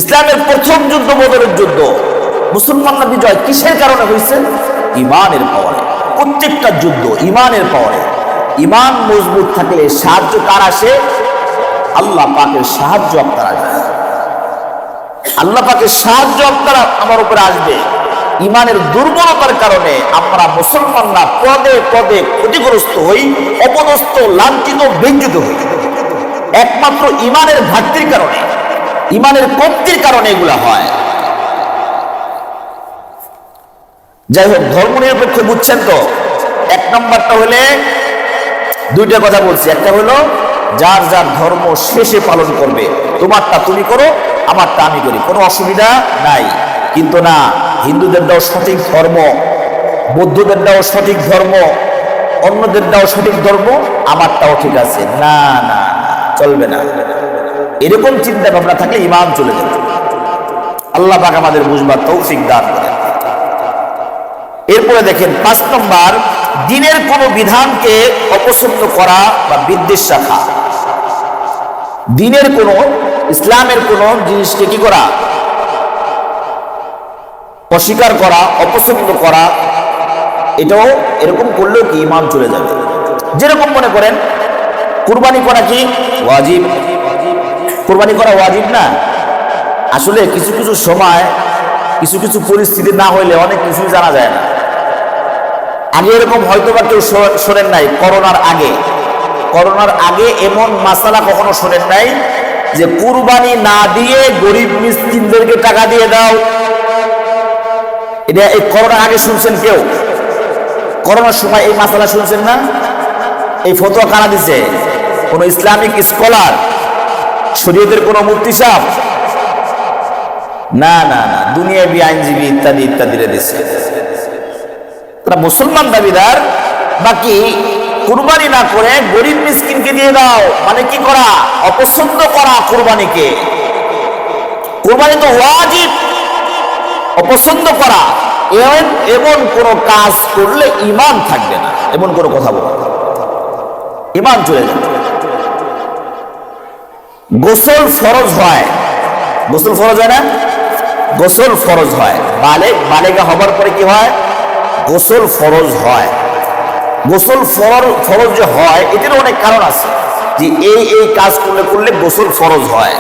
ইসলামের প্রথম যুদ্ধ বদরের যুদ্ধ, মুসলমানরা বিজয় কিসের কারণে হয়েছে? ইমানের পাওয়ারে। প্রত্যেকটা যুদ্ধ ইমানের পাওয়ারে। ইমান মজবুত থাকলে সাহায্য কার আসে? আল্লাহ পাকের সাহায্য আপনার আসবে। আল্লাহ পাকের সাহায্য আপনারা আমার উপরে আসবে। ইমানের দুর্বলতার কারণে আমরা মুসলমানরা পদে পদে ক্ষতিগ্রস্ত হই, অপদস্থ, লাঞ্ছিত, ব্যঞ্জিত হই। একমাত্র ইমানের ঘাটতির কারণে, ইমানের কমতির কারণে এগুলা হয়। যাই হোক, ধর্ম নিরপেক্ষ বুঝছেন তো? এক নম্বরটা হলে দুইটা কথা বলছি। একটা হলো যার যার ধর্ম শেষে পালন করবে, তোমারটা তুমি করো, আমারটা আমি করি, কোনো অসুবিধা নাই। কিন্তু না, হিন্দুদেরটাও সঠিক ধর্ম, বৌদ্ধদেরটাও সঠিক ধর্ম, অন্যদেরটাও সঠিক ধর্ম, আমারটাও ঠিক আছে, না না চলবে না। এরকম চিন্তা ভাবনা থাকলে ইমান চলে যাবে। আল্লাহ পাক আমাদের বুঝবার তৌফিক দান করেন। এরপরে দেখেন 5 নম্বর, দ্বীনের কোন বিধানকে অপছন্দ করা বা বিদ্বেষ রাখা। দ্বীনের কোন, ইসলামের কোন জিনিসকে কি করা? অস্বীকার করা, অপছন্দ করা। এটাও এরকম করলেও কি ইমান চলে যাবে। যেরকম মনে করেন কুরবানি করা কি ওয়াজিব? কুরবানি করা ওয়াজিব না? আসলে কিছু কিছু সময় কিছু কিছু পরিস্থিতি না হইলে অনেক কিছুই জানা যায় না। আগে এরকম হয়তো বা কেউ শোনেন নাই, করোনার আগে এমন মাসালা কখনো শোনেন নাই যে কুরবানি না দিয়ে গরিব মিসকিনদেরকে টাকা দিয়ে দাও। এটা এই করোনার আগে শুনছেন কেউ? করোনার সময় এই মাসালা শুনছেন না? এই ফতোয়া কারা দিছে? কোন ইসলামিক স্কলার, শরীয়তের কোন মুফতি সাহেব? না না না, দুনিয়াবি আইনজীবী ইত্যাদি ইত্যাদিরা দিছে। তারা মুসলমান দাবিদার, বাকি কুরবানি না করে গরিব মিসকিনকে দিয়ে দাও, মানে কি করা? অপছন্দ করা কুরবানিকে। কুরবানি তো ওয়াজিব, অপছন্দ করা এমন কোন কাজ করলে ঈমান থাকবে না, এমন কোন কথা বলা, ঈমান চলে যাবে। গোসল ফরজ হয়, গোসল ফরজ হয় না? গোসল ফরজ হয়, বালেগা হবার পরে কি হয়? গোসল ফরজ হয়। গোসল ফরজ যে হয় এটার অনেক কারণ আছে, যে এই কাজ করলে গোসল ফরজ হয়।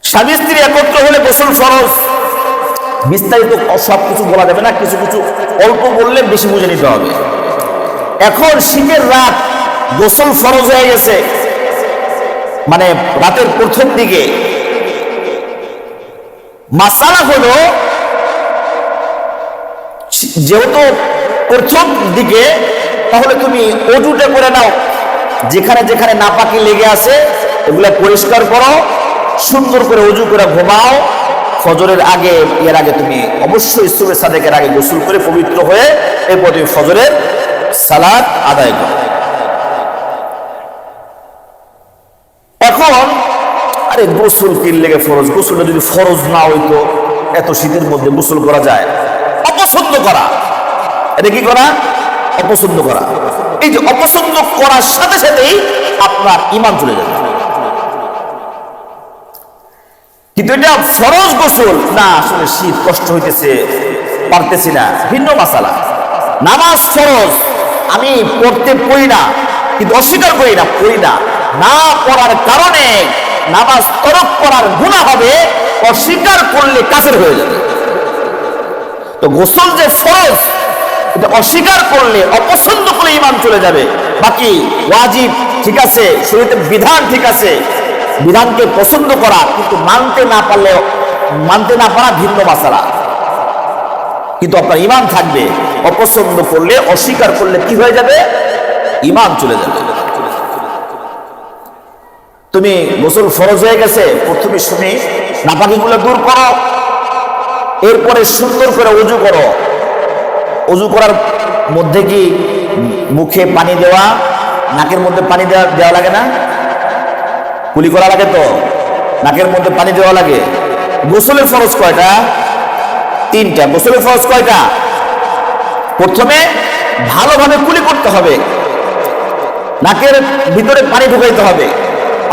স্বামী স্ত্রী একত্র হলে গোসল ফরজ। বিস্তারিত সবকিছু বলা যাবে না, কিছু কিছু অল্প বললে বেশি বুঝে নিতে হবে। এখন শীতের রাত, গোসল ফরজ হয়ে গেছে, মানে রাতের প্রথম দিকে। মাসালা হলো যেহেতু প্রথম দিকে, তাহলে তুমি ওযুটা করে নাও, যেখানে যেখানে নাপাকি লেগে আছে এগুলা পরিষ্কার করো, সুন্দর করে ওযু করে ঘুমাও। ফজরের আগে, এর আগে তুমি অবশ্যই সুবহে সাদেকের আগে গোসল করে পবিত্র হয়ে এরপর তুমি ফজরের সালাত আদায় করো। এখন আরে গোসল কি লেগে ফরজ? গোসলটা যদি ফরজ না হইতো, এত শীতের মধ্যে গোসল করা যায়? অপছন্দ করা, এটা কি করা? অপছন্দ করা। এই যে অপছন্দ করার সাথে সাথেই আপনার ঈমান চলে যাবে। কিন্তু এটা ফরজ গোসল না, আসলে শীত, কষ্ট হইতেছে, পারতেছি না, ভিন্ন মাসালা। নামাজ ফরজ, আমি পড়ি না, কিন্তু অস্বীকার করি না, পড়ি না, না পড়ার কারণে নামাজ তরক করার গুনাহ হবে, অস্বীকার করলে কাফের হয়ে যাবে। তো গোসল যে ফরজ, এটা অস্বীকার করলে, অপছন্দ করলে ঈমান চলে যাবে। বাকি ওয়াজিব ঠিক আছে, শরীয়তের বিধান ঠিক আছে, বিধানকে পছন্দ করা, কিন্তু মানতে না পারা ভিন্ন মাসালা। কিন্তু আপনার ঈমান থাকবে। অপছন্দ করলে, অস্বীকার করলে কি হয়ে যাবে? ঈমান চলে যাবে। তুমি গোসল ফরজ হয়ে গেছে, প্রথমে শুনে নাপাকিগুলো দূর করো, এরপরে সুন্দর করে ওযু করো। ওযু করার মধ্যে কি মুখে পানি দেওয়া, নাকের মধ্যে পানি দেওয়া লাগে না? কুলি করা লাগে তো, নাকের মধ্যে পানি দেওয়া লাগে। গোসলের ফরজ কয়টা? 3টা। গোসলের ফরজ কয়টা? প্রথমে ভালোভাবে কুলি করতে হবে, নাকের ভিতরে পানি ঢুকাইতে হবে,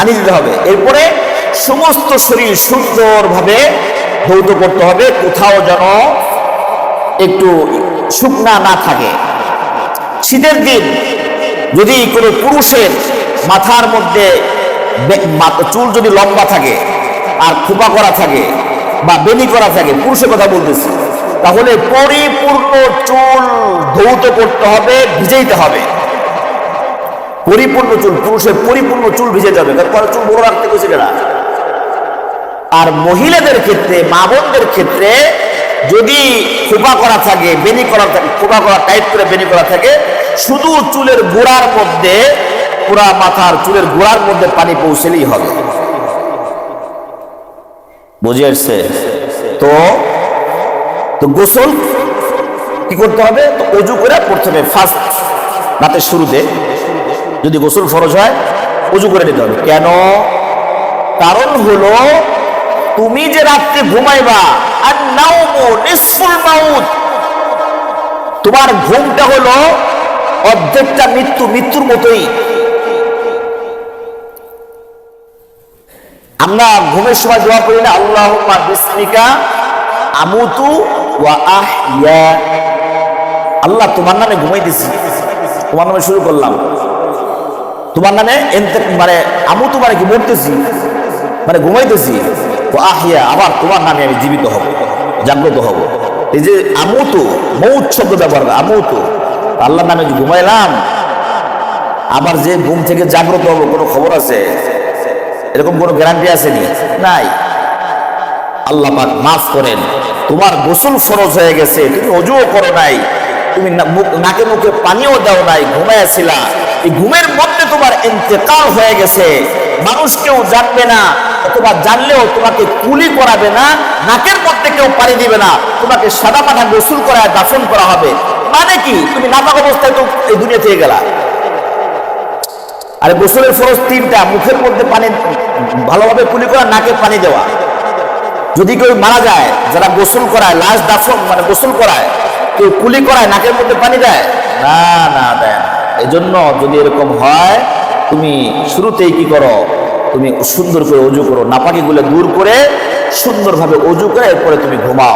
পানি দিতে হবে। এরপরে সমস্ত শরীর সুন্দরভাবে ধৌত করতে হবে, কোথাও যেন একটু শুকনা না থাকে। শীতের দিন যদি কোনো পুরুষের মাথার মধ্যে চুল যদি লম্বা থাকে আর খোপা করা থাকে বা বেনি করা থাকে, পুরুষের কথা বলতেছি, তাহলে পরিপূর্ণ চুল ধৌত করতে হবে, ভিজাইতে হবে। পরিপূর্ণ চুল, পুরুষের পরিপূর্ণ চুল ভিজে যাবে, তারপরে চুল বড় রাখতে গেছে না। আর মহিলাদের ক্ষেত্রে, মা বোনদের ক্ষেত্রে যদি খোপা করা থাকে, বেনি করা থাকে, খোপা করা টাইট করে বেনি করা থাকে, শুধু চুলের গোড়ার মধ্যে, পুরা মাথার চুলের গোড়ার মধ্যে পানি পৌঁছলেই হবে। বুঝে আসছে? তো গোসল কি করতে হবে? তো অজু করে প্রথমে ফার্স্ট রাতের শুরুতে যদি গোসল ফরজ হয়, অজু করে নিতে হবে। কেন? কারণ হলো তুমি যে রাত্রে ঘুমাইবা, আর নাওমু নিসফুল মাউত, তোমার ঘুমটা হলো অর্ধেকটা মৃত্যু, মৃত্যুর মতোই। আমরা ঘুমের সময় দোয়া করি না, আল্লাহুম্মা বিসমিকা আমুতু ওয়া আহইয়া, আল্লাহ তোমার নামে ঘুমাইতেছি, তোমার নামে শুরু করলাম, তোমার নামে মানে আমুতু মানে কি মরতেছি, মানে ঘুমাইতেছি, ও আহিয়া আবার তোমার নামে আমি জীবিত হব, জাগ্রত হব। এই যে আমুতু, মৌত শব্দ ব্যবহার করে, আমুতু, আল্লাহর নামে ঘুমাইলাম, আবার যে ঘুম থেকে জাগ্রত হবো কোনো খবর আছে? এরকম কোনো গ্যারান্টি আসেনি, নাই। আল্লাহ পাক মাফ করেন, তোমার গোসল ফরজ হয়ে গেছে, তুমি অজুও করো নাই, তুমি নাকে মুখে পানিও দাও নাই, ঘুমাইয়াছিলা, এই ঘুমের মধ্যে তোমার ইন্তেকাল হয়ে গেছে, মানুষ কেউ জানবে না, অথবা জানলেও তোমাকে কুলি করাবে না, নাকের মধ্যে কেউ পানি দিবে না, তোমাকে সাদা মাথা গোসল করায় দাফন করা হবে। মানে কি? তুমি নাপাক অবস্থায় তো এই দুনিয়া থেকে গেলা। আরে গোসলের ফরজ তিনটা, মুখের মধ্যে পানি ভালোভাবে কুলি করা, নাকে পানি দেওয়া। যদি কেউ মারা যায়, যারা গোসল করায়, লাশ দাফন মানে গোসল করায়, কেউ কুলি করায়, নাকের মধ্যে পানি দেয় না? না, দেয় না। এই জন্য যদি এরকম হয়, তুমি শুরুতেই কি করো? তুমি সুন্দর করে অজু করো, নাপাকিগুলো দূর করে সুন্দরভাবে অজু করে এরপরে তুমি ঘুমাও।